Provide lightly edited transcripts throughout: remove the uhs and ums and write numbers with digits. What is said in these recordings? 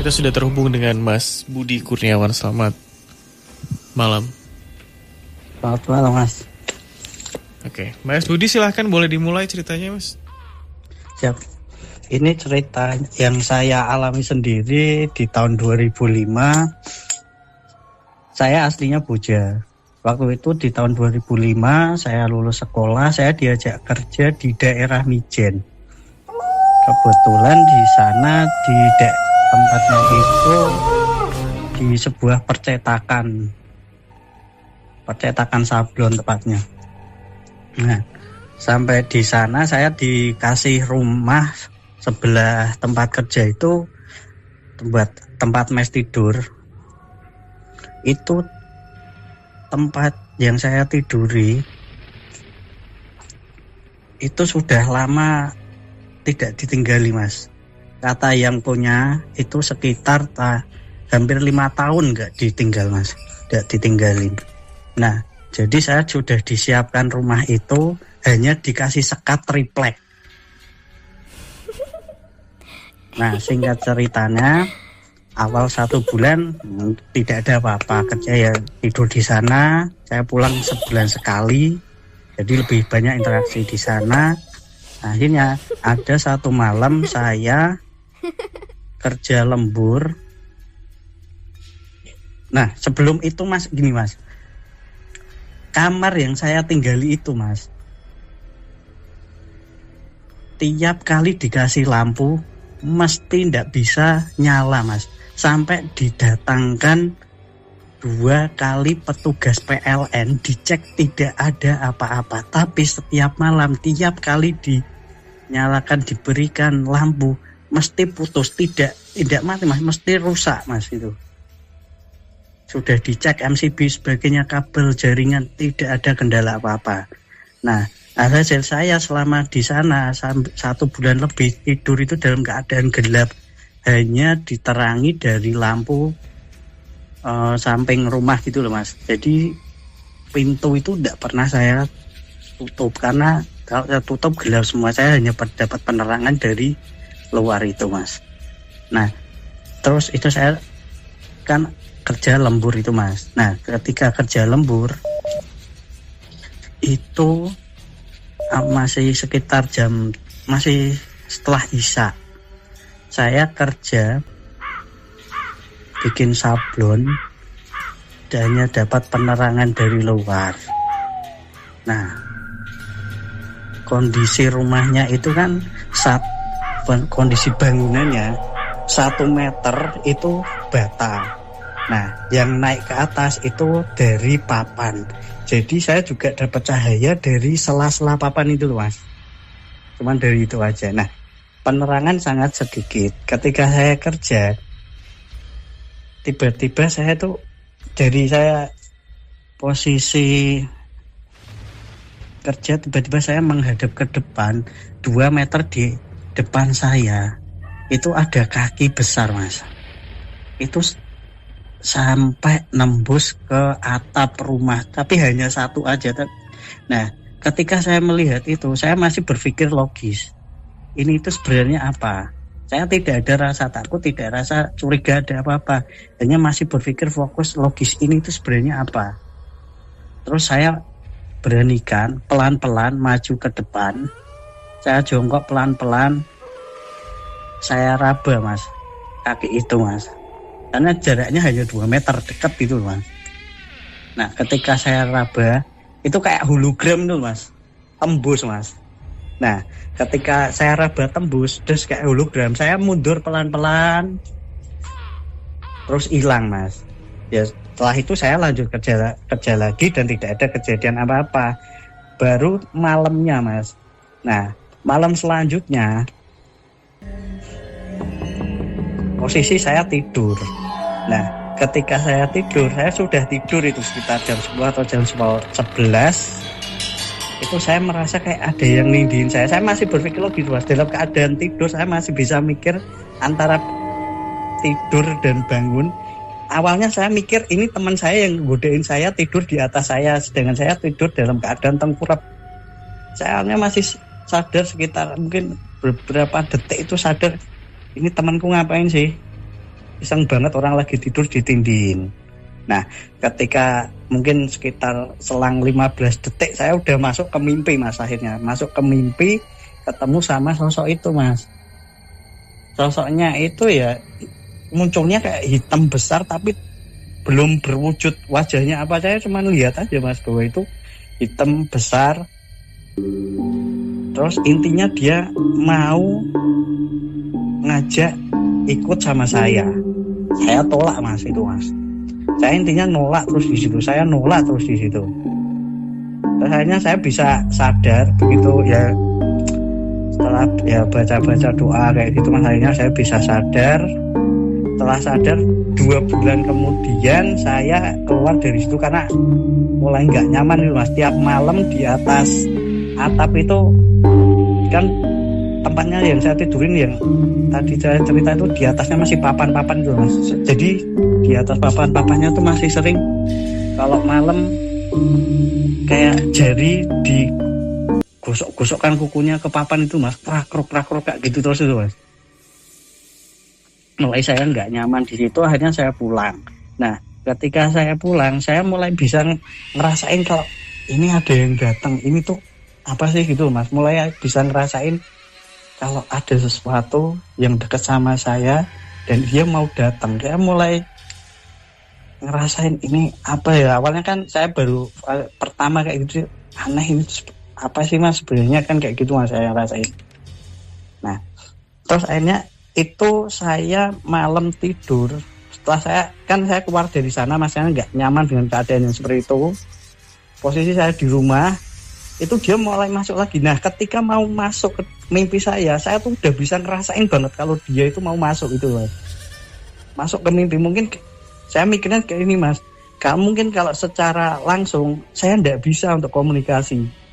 Kita sudah terhubung dengan Mas Budi Kurniawan. Selamat malam. Selamat malam, Mas. Oke, Mas Budi silahkan, boleh dimulai ceritanya, Mas. Siap. Ini cerita yang saya alami sendiri di tahun 2005. Saya aslinya Boja. Waktu itu di tahun 2005 saya lulus sekolah, saya diajak kerja di daerah Mijen. Kebetulan di sana di tempatnya itu di sebuah percetakan sablon tepatnya. Nah, sampai di sana saya dikasih rumah sebelah tempat kerja itu tempat mes tidur. Itu tempat yang saya tiduri itu sudah lama tidak ditinggali, Mas. Kata yang punya itu sekitar hampir 5 tahun nggak ditinggal, Mas. Nggak ditinggalin. Nah, jadi saya sudah disiapkan rumah itu, hanya dikasih sekat triplek. Nah, singkat ceritanya, awal 1 bulan tidak ada apa-apa, kerja ya tidur di sana. Saya pulang sebulan sekali, jadi lebih banyak interaksi di sana. Akhirnya ada 1 malam saya kerja lembur. Nah, sebelum itu, Mas, gini, Mas. Kamar yang saya tinggali itu, Mas, tiap kali dikasih lampu mesti tidak bisa nyala, Mas. Sampai didatangkan 2 kali petugas PLN, dicek tidak ada apa-apa. Tapi setiap malam, tiap kali dinyalakan, diberikan lampu, mesti putus, tidak mati, Mas, mesti rusak, Mas, itu. Sudah dicek MCB sebagainya, kabel, jaringan, tidak ada kendala apa-apa. Nah, hasil saya selama di sana 1 bulan lebih tidur itu dalam keadaan gelap, hanya diterangi dari lampu samping rumah gitu loh, Mas. Jadi pintu itu tidak pernah saya tutup, karena kalau saya tutup gelap semua, saya hanya dapat penerangan dari luar itu, Mas. Nah, terus itu saya kan kerja lembur itu, Mas. Nah, ketika kerja lembur itu masih sekitar masih setelah isya, saya kerja bikin sablon dan hanya dapat penerangan dari luar. Nah, kondisi rumahnya itu kan kondisi bangunannya 1 meter itu bata. Nah, yang naik ke atas itu dari papan. Jadi saya juga dapat cahaya dari sela-sela papan itu, Mas. Cuman dari itu aja. Nah, penerangan sangat sedikit. Ketika saya kerja, tiba-tiba saya tuh, dari saya posisi kerja, tiba-tiba saya menghadap ke depan, 2 meter di depan saya itu ada kaki besar, Mas. Itu sampai nembus ke atap rumah, tapi hanya 1 aja. Nah, ketika saya melihat itu, saya masih berpikir logis. Ini itu sebenarnya apa? Saya tidak ada rasa takut, tidak rasa curiga ada apa-apa. Hanya masih berpikir fokus logis, ini itu sebenarnya apa? Terus saya beranikan pelan-pelan maju ke depan. Saya jongkok pelan-pelan. Saya raba, Mas, kaki itu, Mas. Karena jaraknya hanya 2 meter, dekat gitu, Mas. Nah, ketika saya raba, itu kayak hologram tuh, Mas. Tembus, Mas. Nah, ketika saya raba tembus, terus kayak hologram, saya mundur pelan-pelan, terus hilang, Mas. Ya, setelah itu saya lanjut kerja lagi dan tidak ada kejadian apa-apa. Baru malamnya, Mas. Nah, malam selanjutnya, posisi saya tidur. Nah, ketika saya tidur, saya sudah tidur itu sekitar jam 10 atau jam 11. Itu saya merasa kayak ada yang nindihin saya. Saya masih berpikir logis, Mas. Dalam keadaan tidur, saya masih bisa mikir antara tidur dan bangun. Awalnya saya mikir ini teman saya yang godain saya tidur di atas saya, sedangkan saya tidur dalam keadaan tengkurap. Saya masih sadar sekitar mungkin beberapa detik itu sadar, ini temanku ngapain sih? iseng banget orang lagi tidur ditindihin. Nah, ketika mungkin sekitar selang 15 detik saya udah masuk ke mimpi Mas, akhirnya masuk ke mimpi ketemu sama sosok itu Mas. Sosoknya itu ya munculnya kayak hitam besar tapi belum berwujud wajahnya apa, saya cuma lihat aja Mas bahwa itu hitam besar. Terus intinya dia mau ngajak ikut sama saya. Saya tolak Mas itu Mas. Saya intinya nolak terus di situ. Saya nolak terus di situ. Terus akhirnya saya bisa sadar begitu ya, setelah ya baca-baca doa kayak gitu Mas, akhirnya saya bisa sadar. Setelah sadar 2 bulan kemudian saya keluar dari situ karena mulai nggak nyaman itu Mas. Tiap malam di atas atap itu kan tempatnya yang saya tidurin, yang tadi saya cerita itu di atasnya masih papan-papan gitu Mas. Jadi di atas papan-papannya tuh masih sering kalau malam kayak jari di gosok-gosokkan kukunya ke papan itu Mas, krakruk kayak gitu terus itu Mas. Mulai saya nggak nyaman di situ, akhirnya saya pulang. Nah, ketika saya pulang, saya mulai bisa ngerasain kalau ini ada yang datang, ini tuh apa sih gitu Mas. Mulai bisa ngerasain kalau ada sesuatu yang dekat sama saya dan dia mau datang. Saya mulai ngerasain ini apa ya. Awalnya kan saya baru pertama kayak gitu, aneh ini apa sih Mas sebenarnya kan kayak gitu Mas saya rasain. Nah, terus akhirnya itu saya malam tidur, setelah saya keluar dari sana Mas, saya nggak nyaman dengan keadaan yang seperti itu. Posisi saya di rumah, itu dia mulai masuk lagi. Nah, ketika mau masuk ke mimpi saya tuh udah bisa ngerasain banget kalau dia itu mau masuk itu Mas. Masuk ke mimpi, mungkin saya mikirnya kayak ini Mas, mungkin kalau secara langsung saya nggak bisa untuk komunikasi.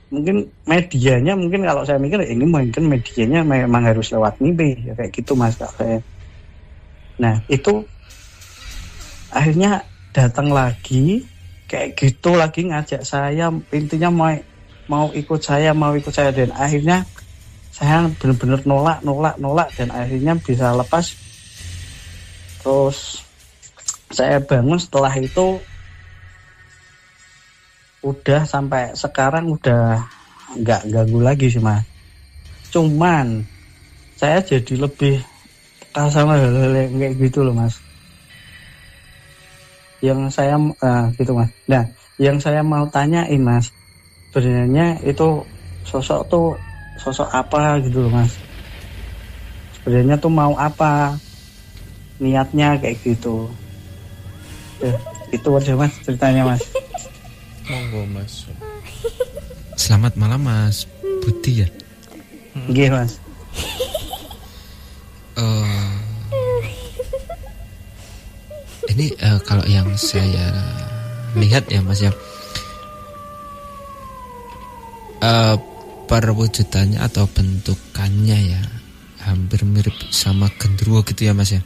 Mungkin medianya, mungkin kalau saya mikir ini mungkin medianya memang harus lewat mimpi ya, kayak gitu Mas Kak saya. Nah itu akhirnya datang lagi kayak gitu lagi ngajak saya, intinya mau ikut saya dan akhirnya saya benar-benar nolak dan akhirnya bisa lepas. Terus saya bangun setelah itu, udah sampai sekarang udah nggak ganggu lagi sih Mas. Cuman saya jadi lebih peka sama hal-hal kayak gitu loh Mas. Yang saya gitu Mas. Nah, yang saya mau tanyain Mas, sebenarnya itu sosok apa gitu loh Mas. Sebenarnya tuh mau apa, niatnya kayak gitu. Itu aja Mas ceritanya Mas. Monggo Mas. Selamat malam Mas Budi ya. Iya Mas. Ini kalau yang saya lihat ya Mas ya, perwujudannya atau bentukannya ya hampir mirip sama genderuwo gitu ya Mas ya.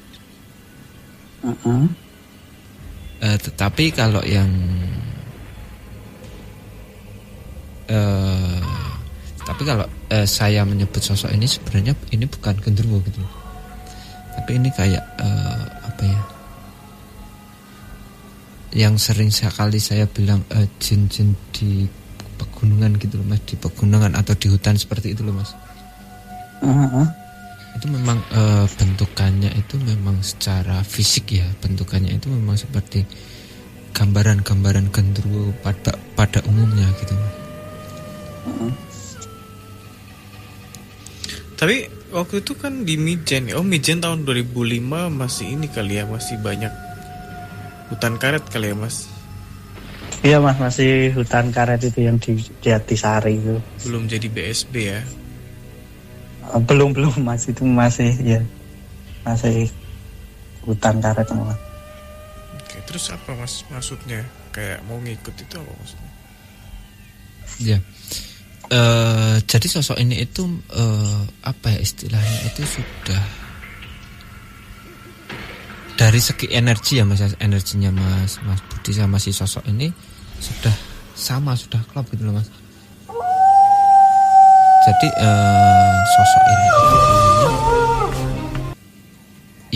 Tetapi kalau yang tapi kalau saya menyebut sosok ini sebenarnya ini bukan genderuwo gitu, tapi ini kayak apa ya, yang sering sekali saya bilang jin-jin di pegunungan gitu loh Mas, di pegunungan atau di hutan seperti itu loh Mas. Itu memang bentukannya itu memang secara fisik ya, bentukannya itu memang seperti gambaran-gambaran genderuwo pada umumnya gitu. Tapi waktu itu kan di Mijen ya. Mijen tahun 2005 masih ini kali ya, masih banyak hutan karet kali ya Mas. Iya Mas, masih hutan karet itu yang di Jatisari itu. Belum jadi BSB ya. Belum Mas, itu masih ya masih hutan karet Mas. Oke, terus apa Mas maksudnya? Kayak mau ngikut itu apa maksudnya? Ya. Jadi sosok ini itu apa ya istilahnya, itu sudah dari segi energi ya Mas, energinya Mas Budi sama si sosok ini sudah sama, sudah klop gitu loh Mas. Jadi sosok ini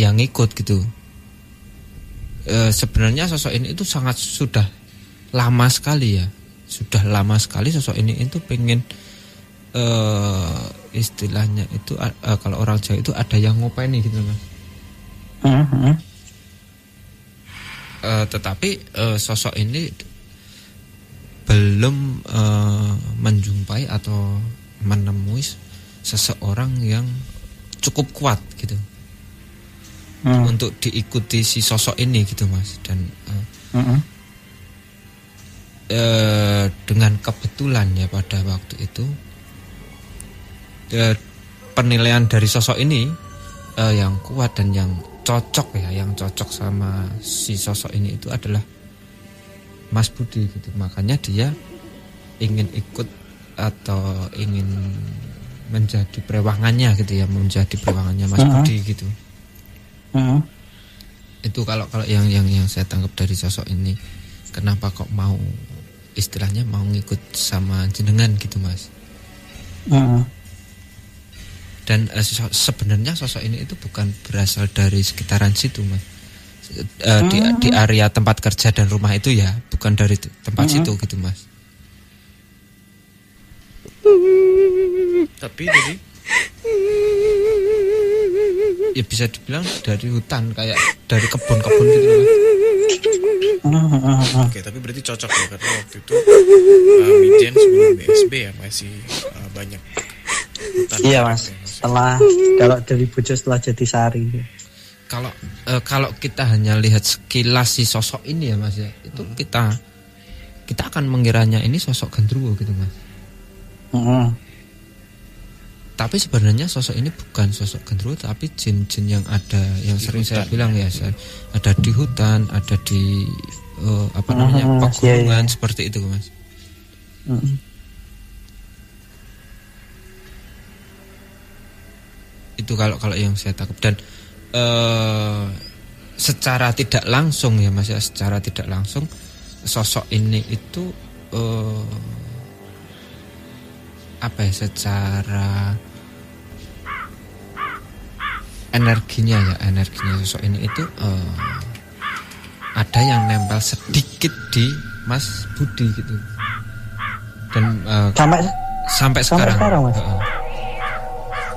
yang ngikut gitu. Sebenarnya sosok ini itu sangat sudah lama sekali ya, sudah lama sekali sosok ini itu pengen istilahnya itu kalau orang Jawa itu ada yang ngopeni gitu Mas. Tetapi sosok ini belum menjumpai atau menemui seseorang yang cukup kuat gitu untuk diikuti si sosok ini gitu Mas. Dan dengan kebetulan ya pada waktu itu penilaian dari sosok ini yang kuat dan yang cocok ya, yang cocok sama si sosok ini itu adalah Mas Budi gitu. Makanya dia ingin ikut atau ingin menjadi perewangannya gitu ya, menjadi perewangannya Mas Budi gitu. Itu kalau yang saya tangkap dari sosok ini, kenapa kok mau istilahnya mau ngikut sama jenengan gitu Mas. Dan sebenarnya sosok ini itu bukan berasal dari sekitaran situ Mas. Di area tempat kerja dan rumah itu ya, bukan dari tempat situ gitu Mas. Tapi jadi ya bisa dibilang dari hutan, kayak dari kebun-kebun gitu Mas. Oke, tapi berarti cocok ya, karena waktu itu Mijen sebelum BSB ya masih banyak hutan. Iya Mas, setelah kalau dari Bojo setelah Jatisari. Kalau kita hanya lihat sekilas si sosok ini ya Mas ya, itu kita akan mengiranya ini sosok genderuwo gitu Mas. Tapi sebenarnya sosok ini bukan sosok genderuwo, tapi jin-jin yang ada, yang di sering hutan, saya bilang ya, ada di hutan, ada di pegunungan, seperti itu Mas. Itu kalau yang saya tangkap. Dan secara tidak langsung ya Mas ya, secara tidak langsung sosok ini itu secara energinya sosok ini itu ada yang nempel sedikit di Mas Budi gitu. Dan sampai sekarang Mas.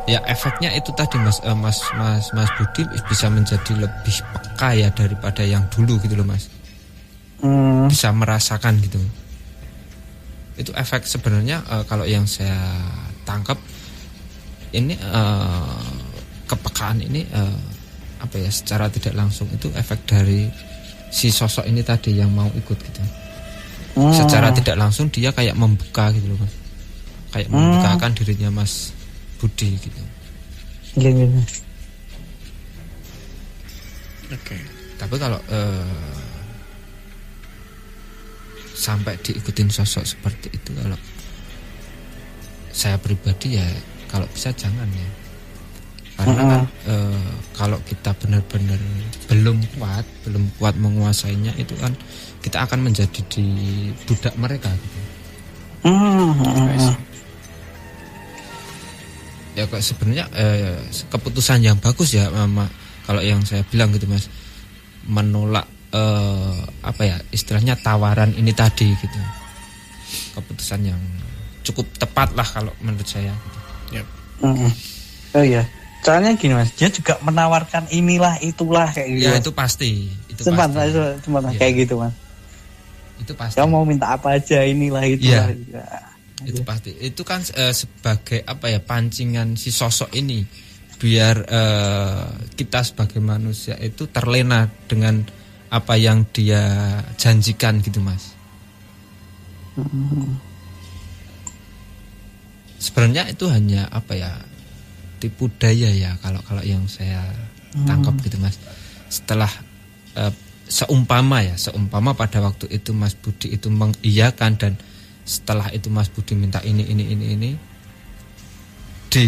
Ya efeknya itu tadi Mas Budi bisa menjadi lebih peka ya daripada yang dulu gitu loh Mas. Bisa merasakan gitu. Itu efek sebenarnya kalau yang saya tangkap ini kepekaan ini secara tidak langsung itu efek dari si sosok ini tadi yang mau ikut gitu. Secara tidak langsung dia kayak membuka gitu loh Mas. Kayak membukakan dirinya Mas Budi gitu. Iya. Oke. Tapi kalau sampai diikutin sosok seperti itu, kalau saya pribadi ya kalau bisa jangan ya. Karena kan kalau kita benar-benar belum kuat menguasainya, itu kan kita akan menjadi di budak mereka gitu. Ya kok sebenarnya keputusan yang bagus ya kalau yang saya bilang gitu Mas, menolak istilahnya tawaran ini tadi gitu. Keputusan yang cukup tepat lah kalau menurut saya gitu. Yep. Oh iya. Soalnya gini Mas, dia juga menawarkan inilah itulah kayak gitu. Ya itu pasti. Sempat kayak gitu Mas. Itu pasti. Kamu mau minta apa aja inilah itulah. Ya. Itu pasti. Itu kan sebagai pancingan si sosok ini biar kita sebagai manusia itu terlena dengan apa yang dia janjikan gitu Mas. Sebenarnya itu hanya tipu daya ya kalau yang saya tangkap gitu Mas. Setelah seumpama pada waktu itu Mas Budi itu mengiyakan, dan setelah itu Mas Budi minta ini di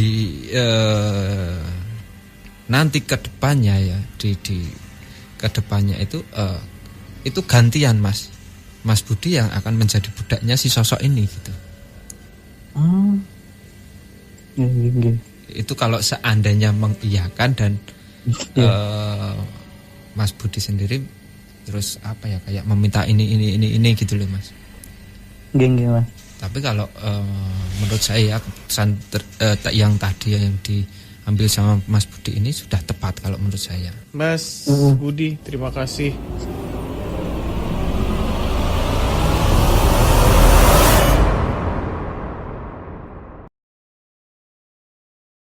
nanti kedepannya ya di kedepannya itu gantian Mas Budi yang akan menjadi budaknya si sosok ini gitu. Itu kalau seandainya mengiyakan dan Mas Budi sendiri terus apa ya, kayak meminta ini gitu loh Mas. Geng Mas. Tapi kalau menurut saya keputusan yang tadi yang diambil sama Mas Budi ini sudah tepat kalau menurut saya. Mas Budi, terima kasih